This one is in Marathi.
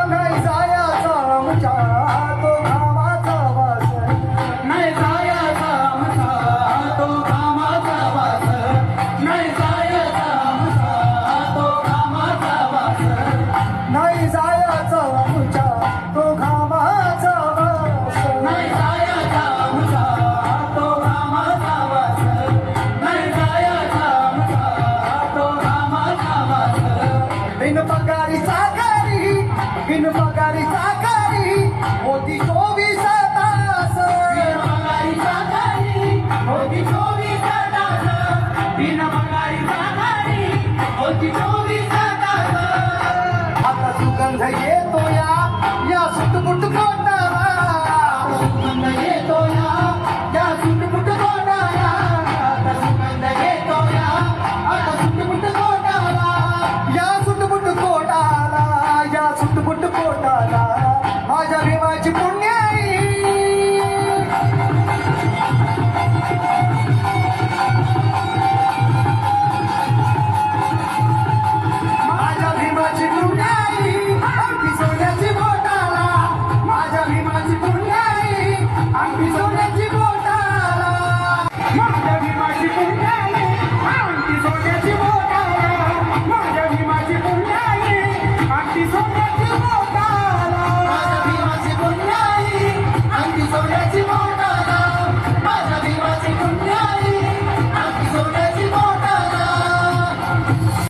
नाही जायाचा आमचा तो घामाचा वास, नाही जायचा आमचा तो कामाचा वास, नाही जायचा आमचा तो कामाचा वास, नाही जायाचा आमच्या तो घामाचा वास, नाही जायचा आमचा तो कामाचा वास, नाही जायचा आमचा तो कामाचा वास. बिनपगारी चाकरी, बिनपगारी चाकरी होती 24 तास, बिनपगारी चाकरी होती 24 तास, बिनपगारी चाकरी होती 24 तास. आता सुगंध येतो या सुटपुट कोटाला, सुगंध येतो या सुटपुट कोटाला, आता सुगंध येतो आता सुटपुट कोटाला. या सुटपुट कोटाला, या सुटपुट कोटाला माझ्या भीमाची पुण्याई, माझ्या भीमाची पुण्याई अंगठी सोन्याची बोटाला, माझ्या भीमाची पुण्याई अंगठी